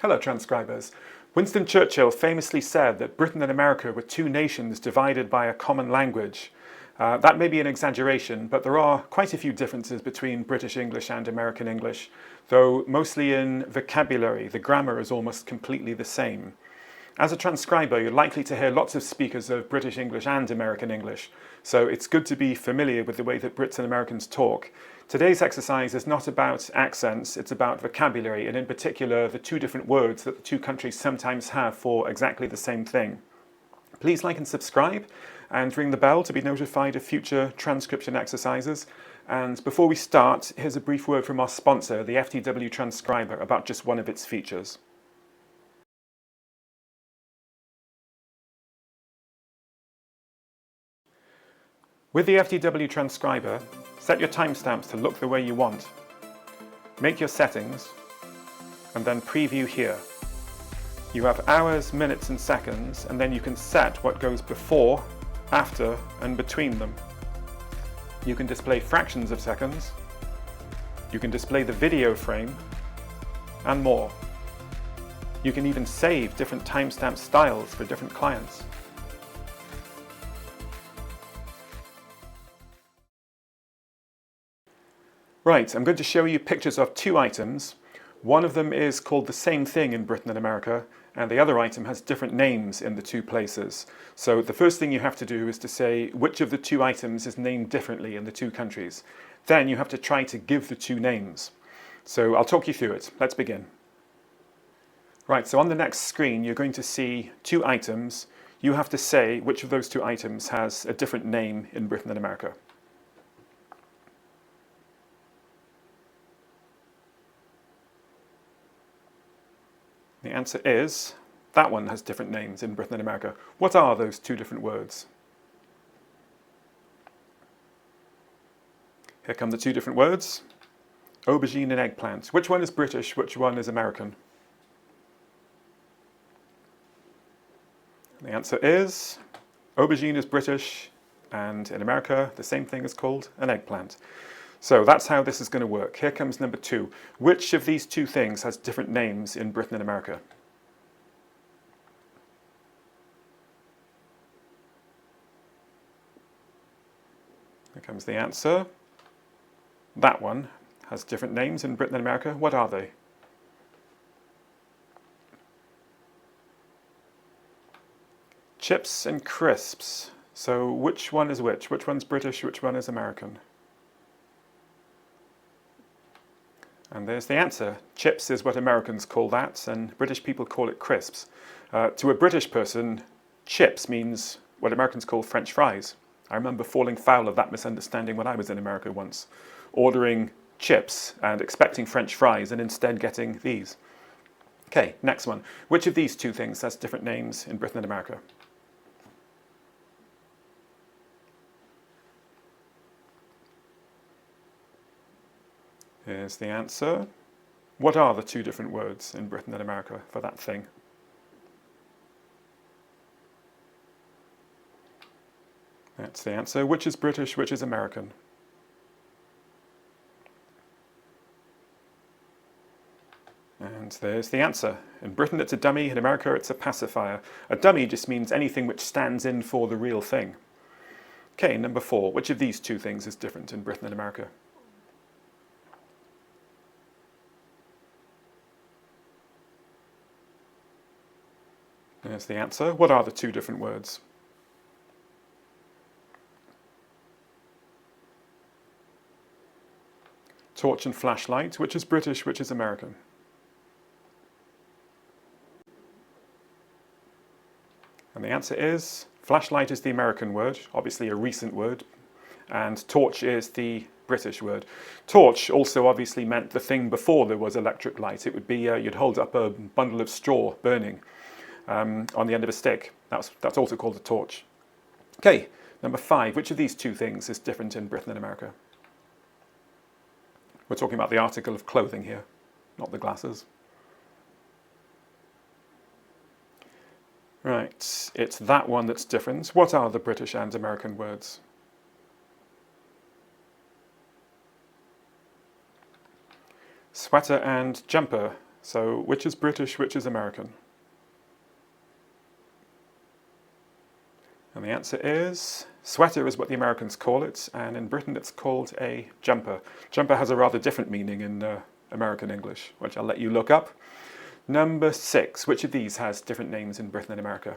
Hello, transcribers. Winston Churchill famously said that Britain and America were two nations divided by a common language. That may be an exaggeration, but there are quite a few differences between British English and American English, though mostly in vocabulary. The grammar is almost completely the same. As a transcriber, you're likely to hear lots of speakers of British English and American English, so it's good to be familiar with the way that Brits and Americans talk. Today's exercise is not about accents, it's about vocabulary, and in particular the two different words that the two countries sometimes have for exactly the same thing. Please like and subscribe, and ring the bell to be notified of future transcription exercises. And before we start, here's a brief word from our sponsor, the FTW Transcriber, about just one of its features. With the FTW Transcriber, set your timestamps to look the way you want. Make your settings, and then preview here. You have hours, minutes and seconds, and then you can set what goes before, after and between them. You can display fractions of seconds, you can display the video frame, and more. You can even save different timestamp styles for different clients. Right, I'm going to show you pictures of two items. One of them is called the same thing in Britain and America, and the other item has different names in the two places. So the first thing you have to do is to say which of the two items is named differently in the two countries. Then you have to try to give the two names. So I'll talk you through it. Let's begin. Right, so on the next screen you're going to see two items. You have to say which of those two items has a different name in Britain and America. The answer is, that one has different names in Britain and America. What are those two different words? Here come the two different words. Aubergine and eggplant. Which one is British, which one is American? The answer is, aubergine is British, and in America the same thing is called an eggplant. So that's how this is going to work. Here comes number two. Which of these two things has different names in Britain and America? Here comes the answer. That one has different names in Britain and America. What are they? Chips and crisps. So which one is which? Which one's British, which one is American? And there's the answer. Chips is what Americans call that, and British people call it crisps. To a British person, chips means what Americans call French fries. I remember falling foul of that misunderstanding when I was in America once, ordering chips and expecting French fries and instead getting these. Okay, next one. Which of these two things has different names in Britain and America? Here's the answer. What are the two different words in Britain and America for that thing? That's the answer. Which is British, which is American? And there's the answer. In Britain it's a dummy, in America it's a pacifier. A dummy just means anything which stands in for the real thing. Okay, number four. Which of these two things is different in Britain and America? There's the answer. What are the two different words? Torch and flashlight. Which is British, which is American? And the answer is, flashlight is the American word, obviously a recent word, and torch is the British word. Torch also obviously meant the thing before there was electric light. It would be, you'd hold up a bundle of straw burning on the end of a stick. That's also called a torch. Okay, number five. Which of these two things is different in Britain and America? We're talking about the article of clothing here, not the glasses. Right, it's that one that's different. What are the British and American words? Sweater and jumper. So which is British, which is American? And the answer is sweater is what the Americans call it, and in Britain it's called a jumper. Jumper has a rather different meaning in American English, which I'll let you look up. Number 6, which of these has different names in Britain and America?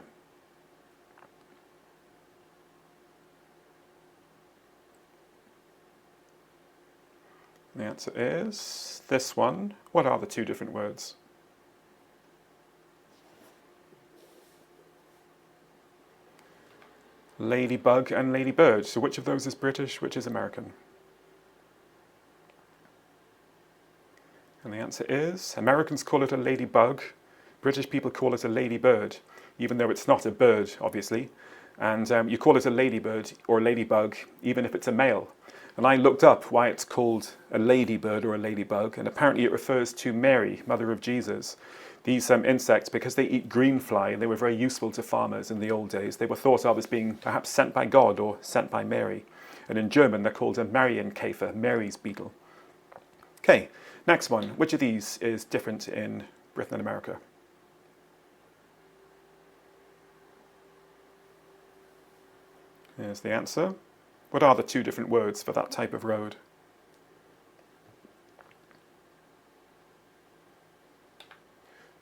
The answer is this one. What are the two different words? Ladybug and ladybird. So which of those is British, which is American? And the answer is, Americans call it a ladybug, British people call it a ladybird, even though it's not a bird, obviously. And you call it a ladybird or ladybug, even if it's a male. And I looked up why it's called a ladybird or a ladybug, and apparently it refers to Mary, mother of Jesus. These insects, because they eat green fly, and they were very useful to farmers in the old days, they were thought of as being perhaps sent by God or sent by Mary. And in German, they're called a Marienkäfer, Mary's beetle. Okay, next one. Which of these is different in Britain and America? Here's the answer. What are the two different words for that type of road?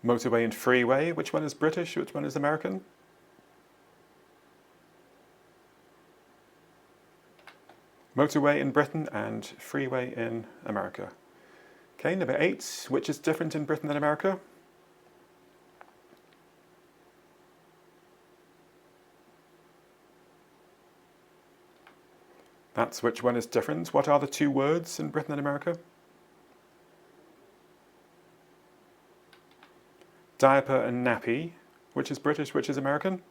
Motorway and freeway. Which one is British? Which one is American? Motorway in Britain and freeway in America. Okay, number 8. Which is different in Britain than America? That's which one is different. What are the two words in Britain and America? Diaper and nappy. Which is British, which is American?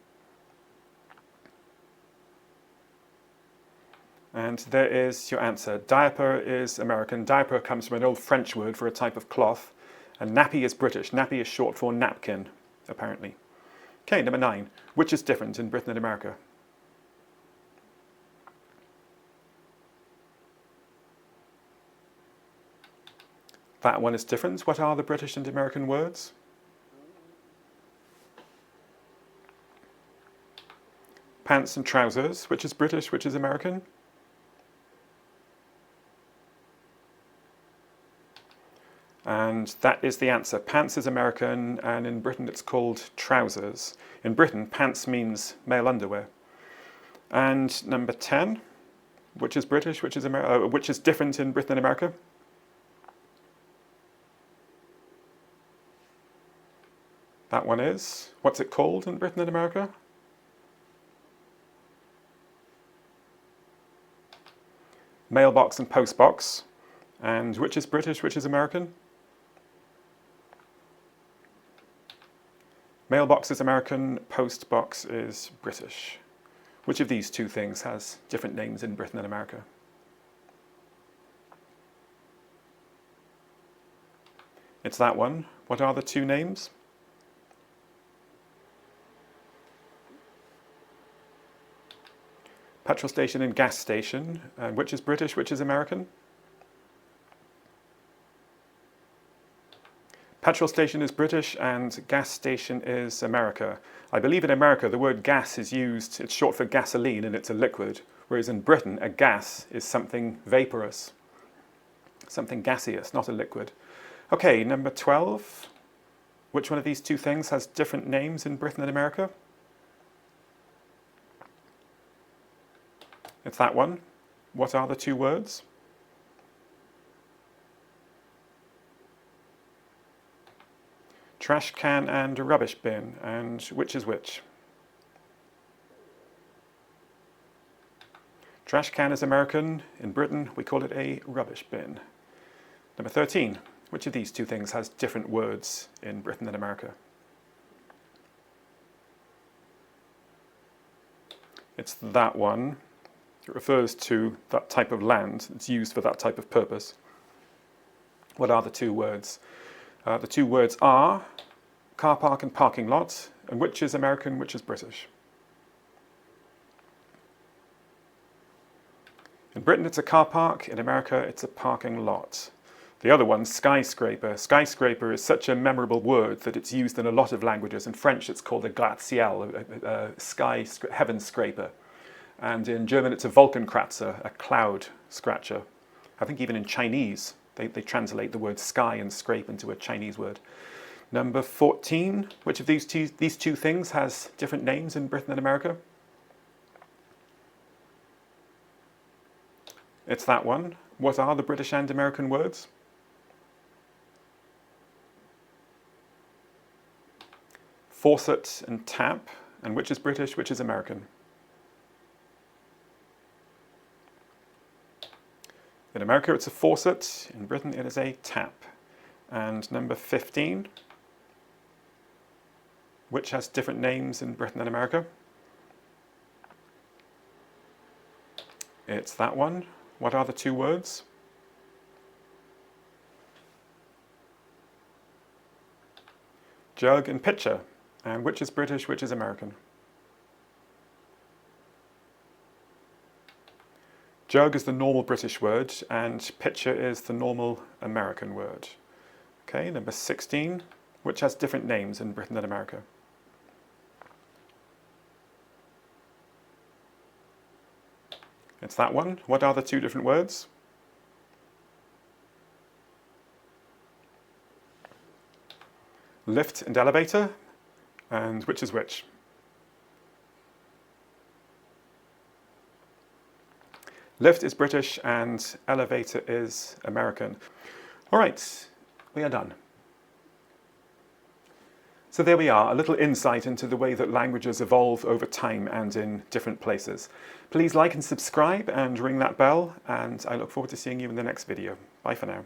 And there is your answer. Diaper is American. Diaper comes from an old French word for a type of cloth. And nappy is British. Nappy is short for napkin, apparently. Okay, number 9. Which is different in Britain and America? That one is different. What are the British and American words? Pants and trousers. Which is British, which is American? And that is the answer. Pants is American, and in Britain it's called trousers. In Britain, pants means male underwear. And number 10, which is British, which is different in Britain and America? That one is. What's it called in Britain and America? Mailbox and postbox. And which is British, which is American? Mailbox is American, postbox is British. Which of these two things has different names in Britain and America? It's that one. What are the two names? Petrol station and gas station. And which is British, which is American? Petrol station is British and gas station is America. I believe in America the word gas is used, it's short for gasoline and it's a liquid, whereas in Britain a gas is something vaporous, something gaseous, not a liquid. Okay, number 12. Which one of these two things has different names in Britain and America? It's that one. What are the two words? Trash can and rubbish bin. And which is which? Trash can is American. In Britain, we call it a rubbish bin. Number 13. Which of these two things has different words in Britain and America? It's that one. It refers to that type of land. It's used for that type of purpose. What are the two words? The two words are car park and parking lot. And which is American, which is British? In Britain it's a car park. In America it's a parking lot. The other one, skyscraper. Skyscraper is such a memorable word that it's used in a lot of languages. In French it's called a gratte-ciel, a heaven scraper. And in German it's a Wolkenkratzer, a cloud scratcher. I think even in Chinese they translate the word sky and scrape into a Chinese word. Number 14, which of these two things has different names in Britain and America? It's that one. What are the British and American words? Faucet and tap. And which is British, which is American? In America it's a faucet, in Britain it is a tap. And number 15, which has different names in Britain and America? It's that one. What are the two words? Jug and pitcher. And which is British, which is American? Jug is the normal British word, and pitcher is the normal American word. Okay, number 16, which has different names in Britain and America? It's that one. What are the two different words? Lift and elevator. And which is which? Lift is British and elevator is American. All right, we are done. So there we are, a little insight into the way that languages evolve over time and in different places. Please like and subscribe and ring that bell, and I look forward to seeing you in the next video. Bye for now.